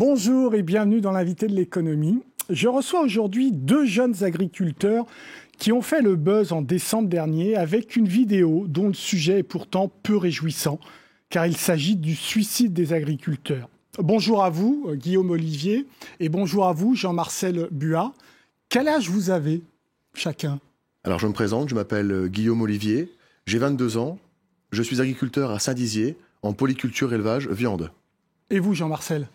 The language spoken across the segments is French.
Bonjour et bienvenue dans l'invité de l'économie. Je reçois aujourd'hui deux jeunes agriculteurs qui ont fait le buzz en décembre dernier avec une vidéo dont le sujet est pourtant peu réjouissant, car il s'agit du suicide des agriculteurs. Bonjour à vous, Guillaume Olivier, et bonjour à vous, Jean-Marcel Buat. Quel âge vous avez, chacun ? Alors je me présente, je m'appelle Guillaume Olivier, j'ai 22 ans, je suis agriculteur à Saint-Dizier, en polyculture, élevage, viande. Et vous, Jean-Marcel ?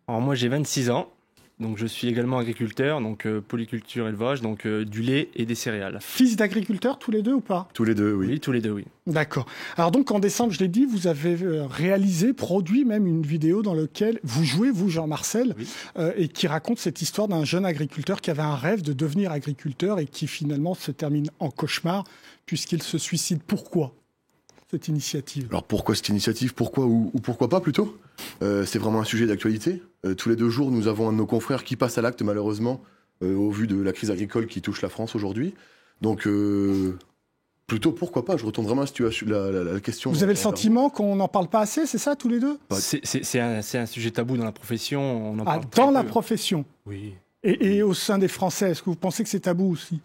Alors moi j'ai 26 ans, donc je suis également agriculteur, donc polyculture élevage, donc du lait et des céréales. Fils d'agriculteurs tous les deux ou pas ? Tous les deux, oui. Oui, tous les deux, oui. D'accord. Alors donc en décembre, je l'ai dit, vous avez réalisé, produit même une vidéo dans laquelle vous jouez, vous Jean-Marcel, Oui. Et qui raconte cette histoire d'un jeune agriculteur qui avait un rêve de devenir agriculteur et qui finalement se termine en cauchemar puisqu'il se suicide. Pourquoi cette initiative ? Alors pourquoi cette initiative ? Pourquoi ou pourquoi pas plutôt ? C'est vraiment un sujet d'actualité. Tous les 2 jours, nous avons un de nos confrères qui passe à l'acte malheureusement, au vu de la crise agricole qui touche la France aujourd'hui. Donc plutôt pourquoi pas ? Je retourne vraiment à la question. Vous avez le sentiment qu'on n'en parle pas assez, c'est ça, tous les deux ? C'est un sujet tabou dans la profession. On en parle Dans très la peu. profession Oui. et au sein des Français, est-ce que vous pensez que c'est tabou aussi ?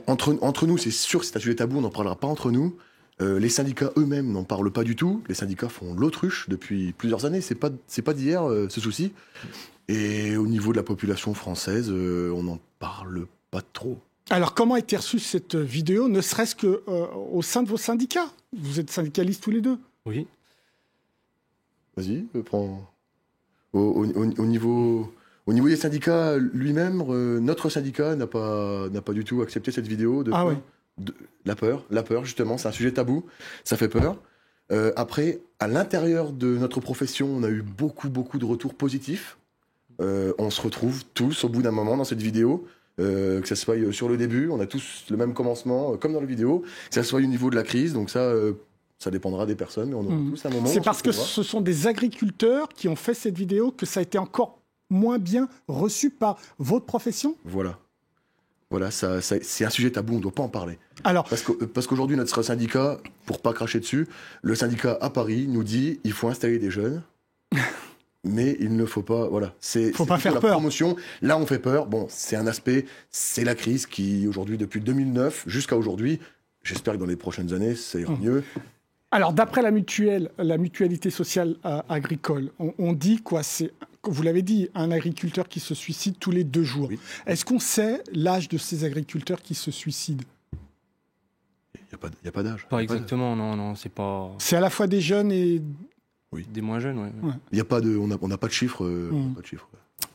Entre nous, c'est sûr que c'est un sujet tabou, on n'en parlera pas entre nous. Les syndicats eux-mêmes n'en parlent pas du tout. Les syndicats font l'autruche depuis plusieurs années. C'est pas d'hier ce souci. Et au niveau de la population française, on n'en parle pas trop. Alors, comment a été reçue cette vidéo, ne serait-ce qu'au sein de vos syndicats ? Vous êtes syndicalistes tous les deux. Oui. Vas-y, prends. Au niveau des syndicats lui-même, notre syndicat n'a pas du tout accepté cette vidéo. Ah oui. La peur, justement, c'est un sujet tabou. Ça fait peur. Après, à l'intérieur de notre profession, on a eu beaucoup de retours positifs. On se retrouve tous au bout d'un moment dans cette vidéo. Que ça soit sur le début, on a tous le même commencement, comme dans la vidéo. Que ça soit au niveau de la crise, donc ça dépendra des personnes, mais on aura tous un moment. C'est parce que ce sont des agriculteurs qui ont fait cette vidéo que ça a été encore moins bien reçu par votre profession ? Voilà, c'est un sujet tabou, on ne doit pas en parler. Alors, Parce qu'aujourd'hui, notre syndicat, pour pas cracher dessus, le syndicat à Paris nous dit il faut installer des jeunes, mais il ne faut pas. Voilà, faut pas faire la peur. promotion. Là, on fait peur. Bon, c'est un aspect, c'est la crise qui, aujourd'hui, depuis 2009 jusqu'à aujourd'hui, j'espère que dans les prochaines années, ça ira mieux. alors d'après la mutualité sociale agricole, on dit quoi ? C'est, vous l'avez dit, un agriculteur qui se suicide tous les 2 jours. Oui. Est-ce qu'on sait l'âge de ces agriculteurs qui se suicident ? Il n'y a pas d'âge. Pas exactement, non, c'est pas C'est à la fois des jeunes et... des moins jeunes, ouais. Il y a pas de, on n'a pas de chiffres. Pas de chiffres.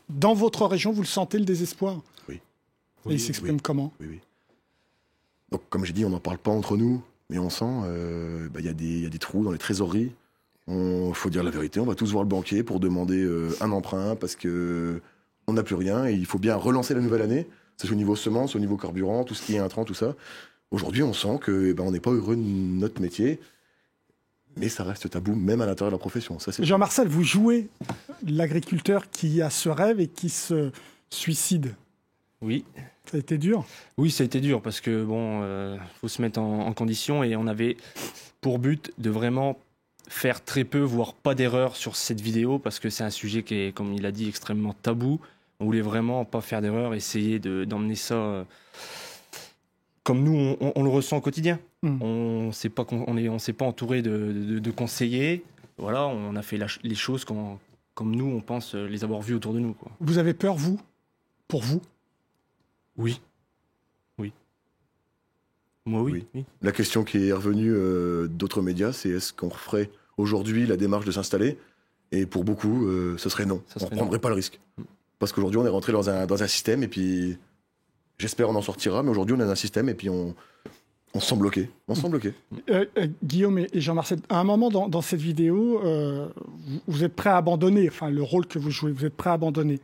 Dans votre région, vous le sentez, le désespoir ? Oui. Et il s'exprime comment ? Oui. Donc, comme j'ai dit, on n'en parle pas entre nous, mais on sent il y a des trous dans les trésoreries. Il faut dire la vérité, on va tous voir le banquier pour demander un emprunt parce que on n'a plus rien et il faut bien relancer la nouvelle année. C'est au niveau semences, au niveau carburant, tout ce qui est intrant, tout ça. Aujourd'hui, on sent que on n'est pas heureux de notre métier, mais ça reste tabou, même à l'intérieur de la profession. Ça, c'est... Jean-Marcel, vous jouez l'agriculteur qui a ce rêve et qui se suicide. Oui. Ça a été dur ? Oui, ça a été dur parce que faut se mettre en condition et on avait pour but de vraiment faire très peu, voire pas d'erreur sur cette vidéo parce que c'est un sujet qui est, comme il a dit, extrêmement tabou. On voulait vraiment pas faire d'erreur, essayer d'emmener ça comme nous on le ressent au quotidien. On s'est pas entouré de conseillers. Voilà, on a fait les choses comme nous on pense les avoir vues autour de nous, quoi. Vous avez peur, vous ? Pour vous ? Oui. Moi, oui. La question qui est revenue d'autres médias, c'est est-ce qu'on ferait aujourd'hui la démarche de s'installer ? Et pour beaucoup, ce serait non. On ne prendrait pas le risque. Parce qu'aujourd'hui, on est rentré dans un système et puis j'espère on en sortira, mais aujourd'hui, on est dans un système et puis on se sent bloqué. Guillaume et Jean-Marcel, à un moment dans cette vidéo, vous êtes prêts à abandonner, enfin le rôle que vous jouez, vous êtes prêts à abandonner.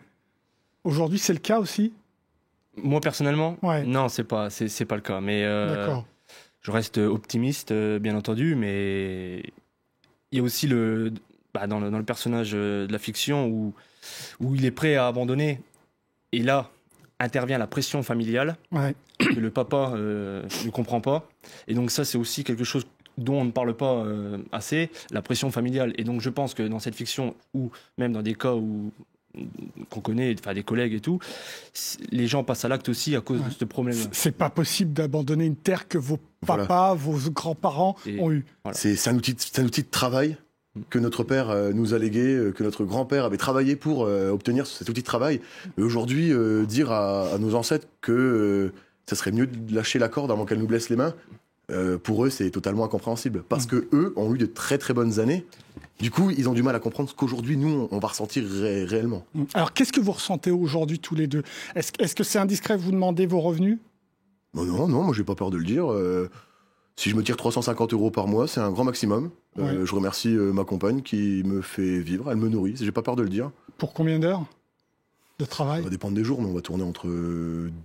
Aujourd'hui, c'est le cas aussi ? Moi, personnellement, Ouais. non, c'est pas le cas. Mais D'accord. je reste optimiste, bien entendu, mais il y a aussi dans le personnage de la fiction où il est prêt à abandonner. Et là, intervient la pression familiale, que le papa ne comprend pas. Et donc ça, c'est aussi quelque chose dont on ne parle pas assez, la pression familiale. Et donc je pense que dans cette fiction, ou même dans des cas où qu'on connaît, enfin des collègues et tout, les gens passent à l'acte aussi à cause de ce problème. C'est pas possible d'abandonner une terre que vos papas, vos grands-parents ont eue. Voilà. C'est un outil de travail que notre père nous a légué, que notre grand-père avait travaillé pour obtenir cet outil de travail. Et aujourd'hui, dire à nos ancêtres que ça serait mieux de lâcher la corde avant qu'elle nous blesse les mains, pour eux, c'est totalement incompréhensible. Parce que eux ont eu de très très bonnes années. Du coup, ils ont du mal à comprendre ce qu'aujourd'hui, nous, on va ressentir réellement. Alors, qu'est-ce que vous ressentez aujourd'hui tous les deux ? Est-ce que c'est indiscret, vous demandez vos revenus ? Non, moi, j'ai pas peur de le dire. Si je me tire 350 € par mois, c'est un grand maximum. Je remercie ma compagne qui me fait vivre, elle me nourrit, j'ai pas peur de le dire. Pour combien d'heures de travail ? Ça va dépendre des jours, mais on va tourner entre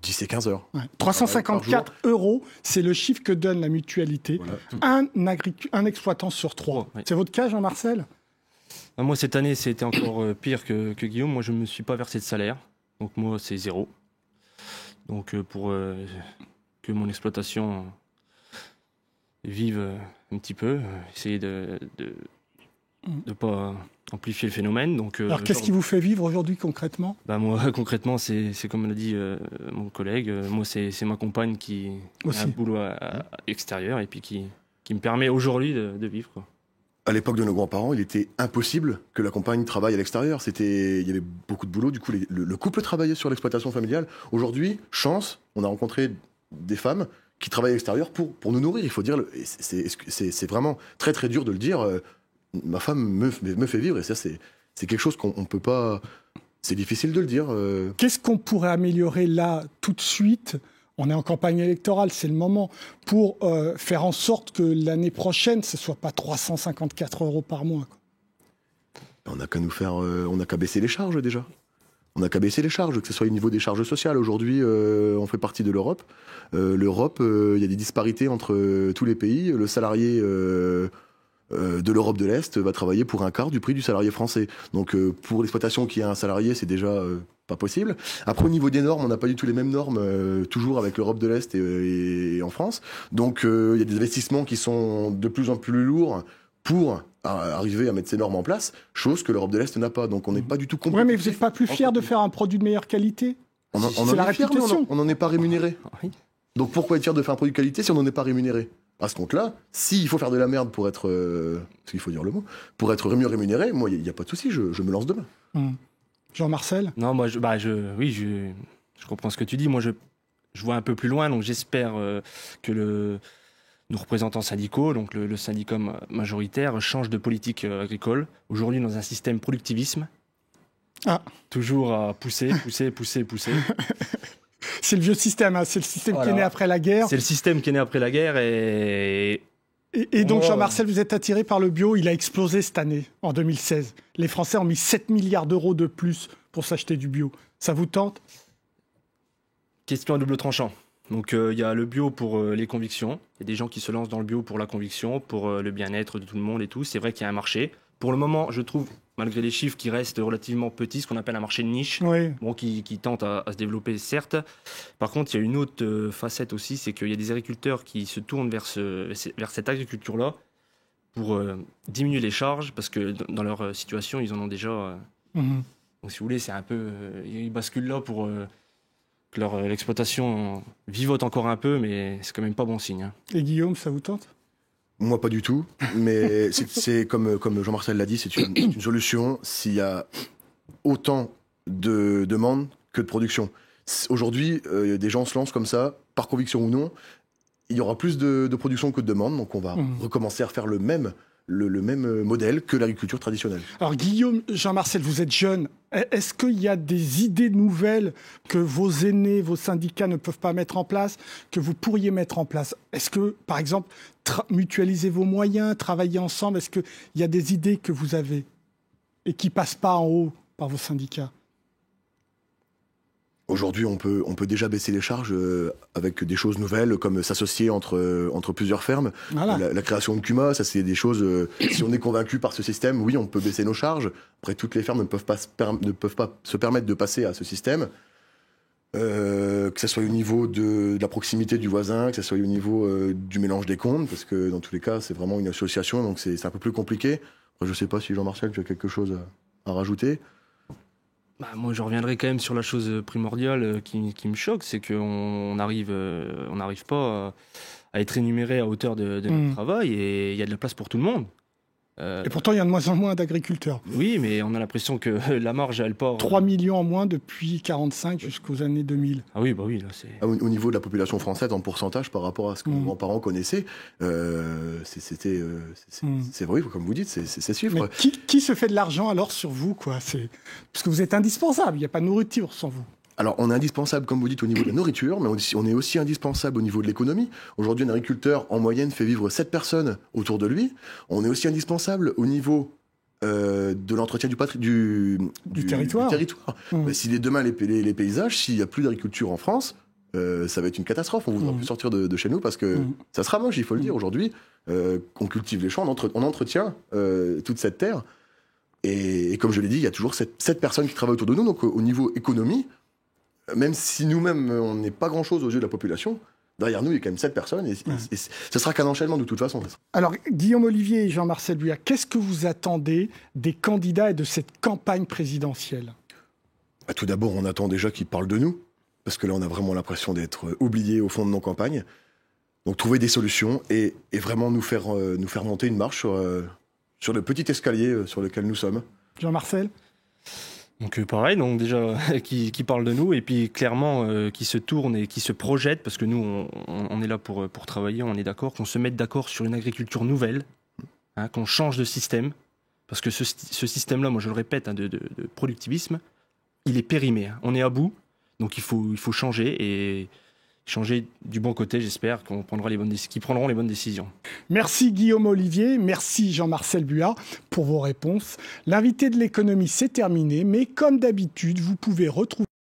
10 et 15 heures. 354 €, c'est le chiffre que donne la mutualité. Voilà. Un exploitant sur 3. C'est votre cas, Jean-Marcel ? Moi, cette année, c'était encore pire que Guillaume. Moi, je ne me suis pas versé de salaire. Donc, moi, c'est 0. Donc, pour que mon exploitation vive un petit peu, essayer de pas amplifier le phénomène. Donc, alors, qu'est-ce qui vous fait vivre aujourd'hui concrètement ? Moi, concrètement, c'est comme l'a dit mon collègue. Moi, c'est ma compagne qui a un boulot extérieur et puis qui me permet aujourd'hui de vivre, quoi. À l'époque de nos grands-parents, il était impossible que la compagne travaille à l'extérieur. Il y avait beaucoup de boulot. Du coup, le couple travaillait sur l'exploitation familiale. Aujourd'hui, chance, on a rencontré des femmes qui travaillent à l'extérieur pour nous nourrir. Il faut dire, c'est vraiment très très dur de le dire. Ma femme me fait vivre et ça, c'est quelque chose qu'on peut pas. C'est difficile de le dire. Qu'est-ce qu'on pourrait améliorer là tout de suite ? On est en campagne électorale, c'est le moment, pour faire en sorte que l'année prochaine, ce ne soit pas 354 € par mois, quoi. On n'a qu'à baisser les charges déjà. On n'a qu'à baisser les charges, que ce soit au niveau des charges sociales. Aujourd'hui, on fait partie de l'Europe. L'Europe, il y a des disparités entre tous les pays. Le salarié de l'Europe de l'Est va travailler pour un quart du prix du salarié français. Donc pour l'exploitation qui a un salarié, c'est déjà pas possible. Après, au niveau des normes, on n'a pas du tout les mêmes normes, toujours avec l'Europe de l'Est et en France. Donc il y a des investissements qui sont de plus en plus lourds pour arriver à mettre ces normes en place, chose que l'Europe de l'Est n'a pas. Donc on n'est pas du tout compétitif. Oui, mais vous n'êtes pas plus fier de faire un produit de meilleure qualité ? C'est la réputation. On n'en est pas rémunéré. Donc pourquoi être fier de faire un produit de qualité si on n'en est pas rémunéré ? À ce compte-là, s'il faut faire de la merde pour être, parce qu'il faut dire le mot, pour être mieux rémunéré, moi, il n'y a pas de souci, je me lance demain. Jean-Marcel ? Non, moi, je comprends ce que tu dis. Moi, je vois un peu plus loin, donc j'espère que nos représentants syndicaux, donc le syndicat majoritaire, change de politique agricole. Aujourd'hui, dans un système productivisme, toujours à pousser. C'est le vieux système, hein. C'est le système qui est né après la guerre. C'est le système qui est né après la guerre et donc, Jean-Marcel, vous êtes attiré par le bio. Il a explosé cette année, en 2016. Les Français ont mis 7 milliards € de plus pour s'acheter du bio. Ça vous tente ? Question à double tranchant. Donc, il y a le bio pour les convictions. Il y a des gens qui se lancent dans le bio pour la conviction, pour le bien-être de tout le monde et tout. C'est vrai qu'il y a un marché. Pour le moment, je trouve, malgré les chiffres qui restent relativement petits, ce qu'on appelle un marché de niche, qui tente à se développer, certes. Par contre, il y a une autre facette aussi, c'est qu'il y a des agriculteurs qui se tournent vers cette agriculture-là pour diminuer les charges, parce que dans leur situation, ils en ont déjà. Donc, si vous voulez, c'est un peu... ils basculent là pour que l'exploitation vivote encore un peu, mais c'est quand même pas bon signe. Hein. Et Guillaume, ça vous tente ? Moi, pas du tout, mais c'est comme Jean-Marcel l'a dit, c'est une solution s'il y a autant de demandes que de production. Aujourd'hui, des gens se lancent comme ça, par conviction ou non, il y aura plus de production que de demande, donc on va recommencer à refaire le même modèle que l'agriculture traditionnelle. Alors Guillaume, Jean-Marcel, vous êtes jeune. Est-ce qu'il y a des idées nouvelles que vos aînés, vos syndicats ne peuvent pas mettre en place, que vous pourriez mettre en place ? Est-ce que, par exemple, mutualiser vos moyens, travailler ensemble, est-ce qu'il y a des idées que vous avez et qui ne passent pas en haut par vos syndicats ? Aujourd'hui, on peut déjà baisser les charges avec des choses nouvelles, comme s'associer entre plusieurs fermes. Voilà. La création de CUMA, ça c'est des choses... si on est convaincu par ce système, oui, on peut baisser nos charges. Après, toutes les fermes ne peuvent pas se permettre de passer à ce système. Que ce soit au niveau de la proximité du voisin, que ce soit au niveau du mélange des comptes, parce que dans tous les cas, c'est vraiment une association, donc c'est un peu plus compliqué. Après, je ne sais pas si Jean-Marcel, tu as quelque chose à rajouter. Moi, je reviendrai quand même sur la chose primordiale qui me choque, c'est qu'on n'arrive pas à être rémunéré à hauteur de notre travail, et il y a de la place pour tout le monde. Et pourtant, il y a de moins en moins d'agriculteurs. Oui, mais on a l'impression que la marge, elle part... 3 millions en moins depuis 1945 jusqu'aux années 2000. Ah oui, bah oui, là, c'est... Au niveau de la population française, en pourcentage, par rapport à ce que nos grands-parents connaissaient, c'est vrai, comme vous dites, c'est ces chiffres. Mais qui se fait de l'argent alors sur vous, quoi? Parce que vous êtes indispensable, il n'y a pas de nourriture sans vous. Alors, on est indispensable, comme vous dites, au niveau de la nourriture, mais on est aussi indispensable au niveau de l'économie. Aujourd'hui, un agriculteur, en moyenne, fait vivre 7 personnes autour de lui. On est aussi indispensable au niveau de l'entretien du territoire. Mais si demain, les paysages, s'il n'y a plus d'agriculture en France, ça va être une catastrophe. On ne voudra plus sortir de chez nous parce que ça sera moche, il faut le dire. Aujourd'hui, on cultive les champs, on entretient toute cette terre. Et comme je l'ai dit, il y a toujours 7 personnes qui travaillent autour de nous. Donc, au niveau économie, même si nous-mêmes, on n'est pas grand-chose aux yeux de la population, derrière nous, il y a quand même 7 personnes, et ce sera qu'un enchaînement de toute façon. Alors, Guillaume Olivier et Jean-Marcel Buat, qu'est-ce que vous attendez des candidats et de cette campagne présidentielle? Tout d'abord, on attend déjà qu'ils parlent de nous, parce que là, on a vraiment l'impression d'être oubliés au fond de nos campagnes. Donc, trouver des solutions et vraiment nous faire monter une marche sur le petit escalier sur lequel nous sommes. Jean-Marcel? Donc pareil, donc déjà qui parle de nous, et puis clairement qui se tourne et qui se projette, parce que nous on est là pour travailler, on est d'accord, qu'on se mette d'accord sur une agriculture nouvelle, qu'on change de système, parce que ce système-là, moi je le répète, de productivisme, il est périmé, on est à bout, donc il faut changer, et changer du bon côté, j'espère qu'ils prendront les bonnes décisions. Merci Guillaume Olivier, merci Jean-Marcel Buat pour vos réponses. L'invité de l'économie, c'est terminé, mais comme d'habitude, vous pouvez retrouver